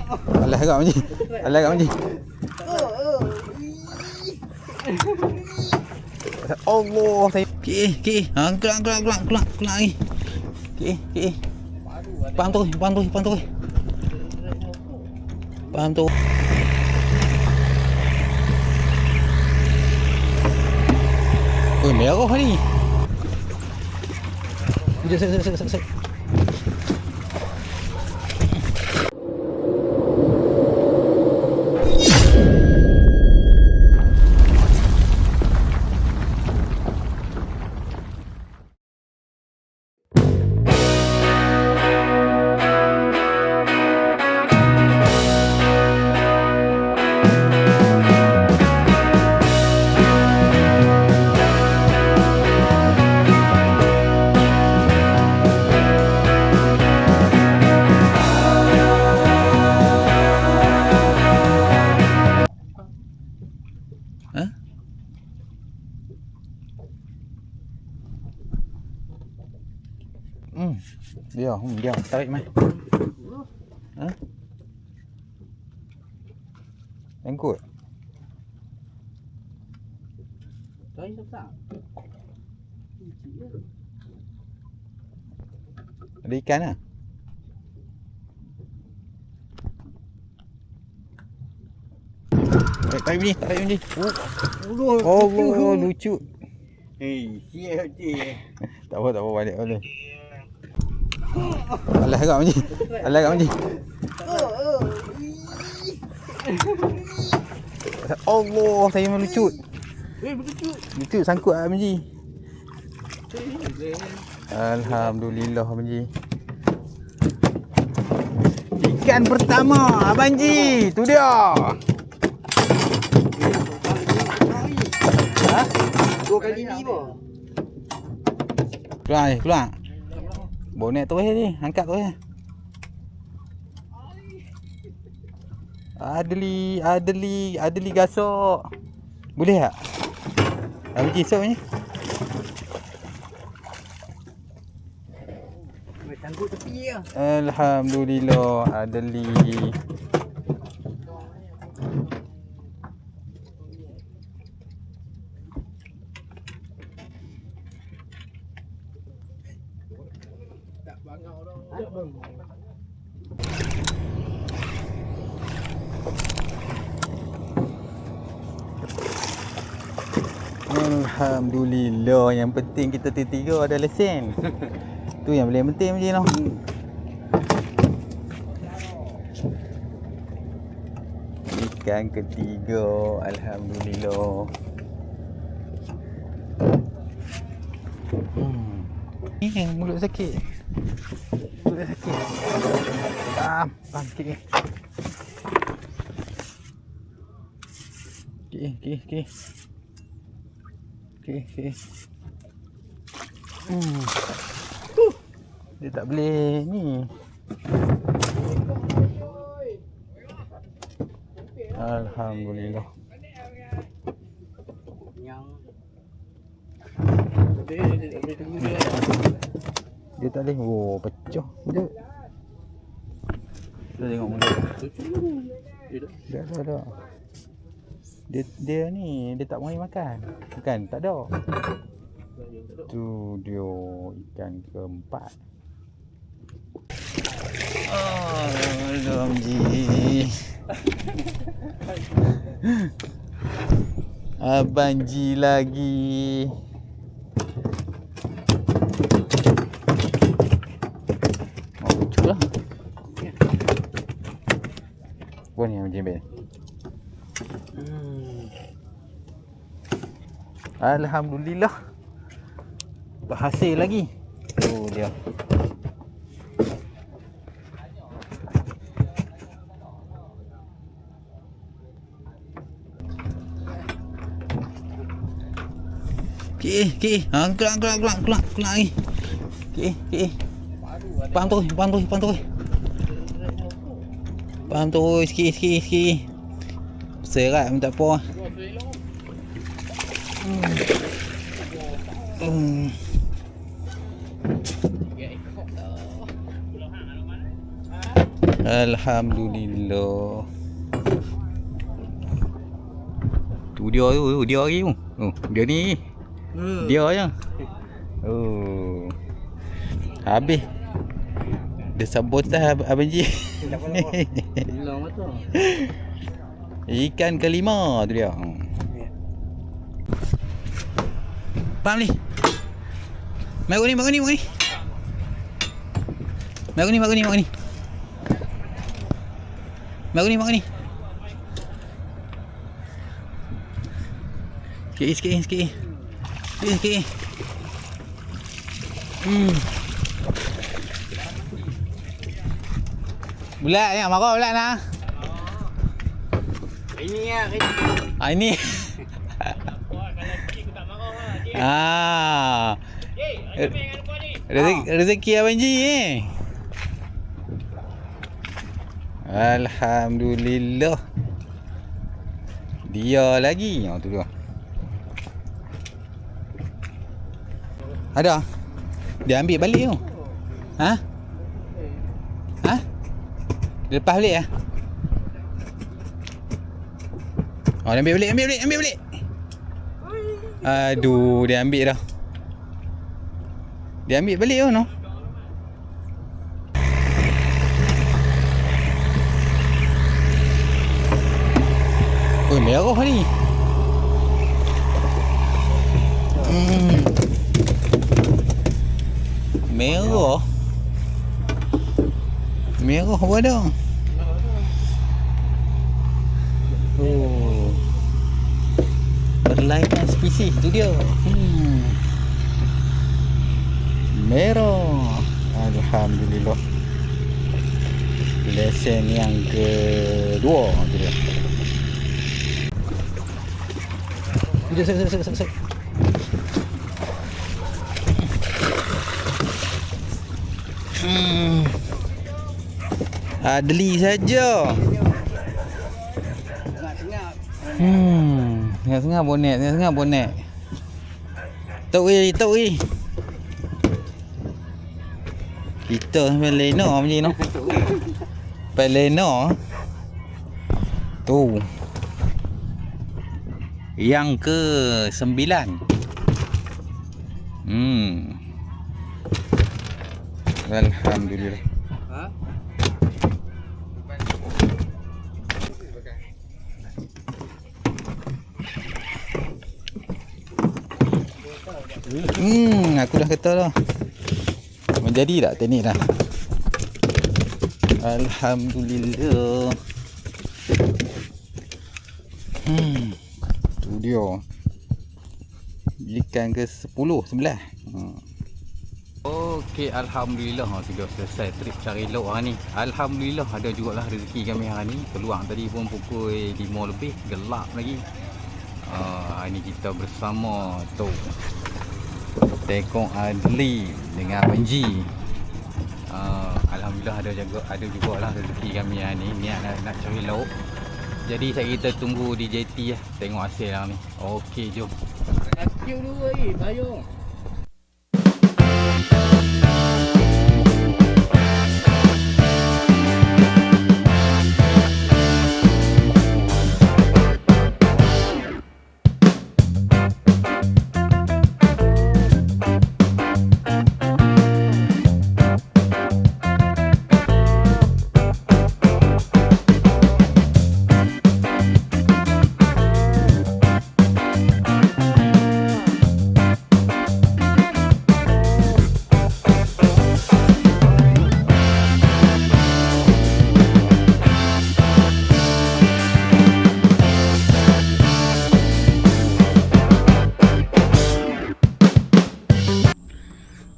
Alah agak macam ni. Alah agak macam ni. Allah, saya. Okey. Kelang lagi. Okey. Pam tu. Pam tu. Oh, merah ni. Sekejap. Dia tarik mai. Angkut. Tarik tak? Ada ikan ah. Tarik ni. Oh, lucu. Siap je. Tak apa balik boleh. Alah agak macam ni. Allah, saya memang lucut. Lucut sangkut Abang Ji. Alhamdulillah Abang Ji. Ikan pertama Abang Ji, tu dia. Ha? 2 kali ni pun. Keluar. Bonet tu ni, angkat tu. Adli gasok. Boleh tak? Abang Ji esok ni. Tangguh tepi je. Alhamdulillah, Adli. Alhamdulillah, yang penting kita tiga ada lesen. Tu yang paling penting macam ni. Ikan ketiga, alhamdulillah. Ni mulut sakit. Pam sikit ni. Okey. Dia tak boleh ni. Alhamdulillah. Dia tak boleh. Oh, pecah. Kita tengok mulut. Dah. Dia ni, dia tak mahu makan. Bukan, tak ada. Tu dia ikan keempat. Abang Ji. Abang Ji lagi. Lucu lah. Apa ni Abang Ji ambil? Alhamdulillah. Berhasil lagi. Oh dia. Okey. Kelang lagi. Okey. Pam tu. Pam tu sikit. Serat pun tak apa. Alhamdulillah. Tu dia tu, dia lagi tu. Oh, dia ni. Dia je. Oh. Habis. Dia sabotah Abang Ji. Hilang mata. Ikan kelima tu dia. Pam ni. Mak ni. Mak ni. Sikit. Bulat ni, marah bulat nah. Ini ya, Ini. Rezeki Abang Ji ni. Alhamdulillah. Dia lagi. Tu dia. Ada. Dia ambil balik tu. Ha? Dia lepas balik ah. Oh, dia ambil balik. Aduh, dia ambil dah. Dia ambil balik tu no. Oh, merah ni. Merah apa dah? Oh. Berlainan spesies tu dia. Merah. Alhamdulillah. Lesen yang kedua tu dia. Sekejap. Adli saja. Tengah bonet. Tok weh. Kita sampai lena macam ni no. Sampai lena. Tu. Yang ke-9. Alhamdulillah. Aku dah kata dah. Menjadi tak teknik dah. Alhamdulillah. Tu dia. Ikan ke-10, 11. Okey, alhamdulillah tu dia selesai trip cari lauk hari ni. Alhamdulillah ada jugalah rezeki kami hari ni. Peluang tadi pun pukul 5 lebih, gelap lagi. Hari ni kita bersama tu Tekong Adli dengan Abang Ji. Alhamdulillah ada jugalah rezeki kami hari ni. Niat nak cari lauk. Jadi kita tunggu di JT lah. Tengok hasil lah ni. Okey, jom. Kacau dulu lagi, bayung.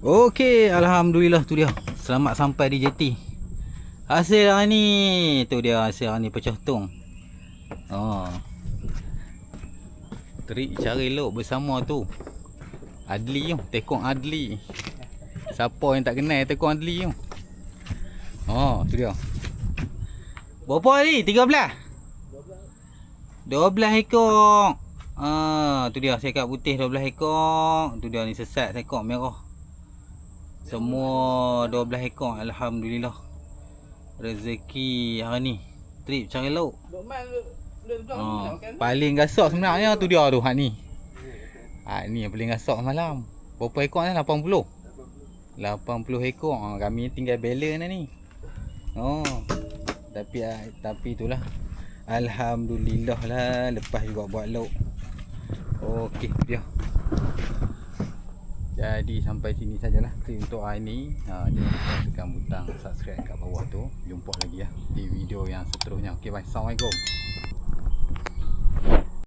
Okey, alhamdulillah tu dia. Selamat sampai di JT. Hasil hari ni, tu dia hasil hari ni pecah tong. Trik cari lauk bersama tu Adli tu, Tekong Adli. Siapa yang tak kenal Tekong Adli tu? Tu dia. Berapa ni? 13? 12 ekor. Tu dia sekak putih 12 ekor. Tu dia ni sesat sekak merah. Semua 12 ekor. Alhamdulillah. rezeki hari ni. Trip cari lauk. Dok man lu kan. Paling gasok sebenarnya tu dia tu hak ni. Hak ni yang paling gasok malam. Berapa ekor ni? 80. 80 ekor. Kami tinggal bela ni. Tapi itulah. Alhamdulillah lah lepas juga buat lauk. Okey dia. Jadi sampai sini sajalah trip untuk hari ni. Jangan lupa tekan butang subscribe kat bawah tu. Jumpa lagi ya di video yang seterusnya. Okey bye. Assalamualaikum.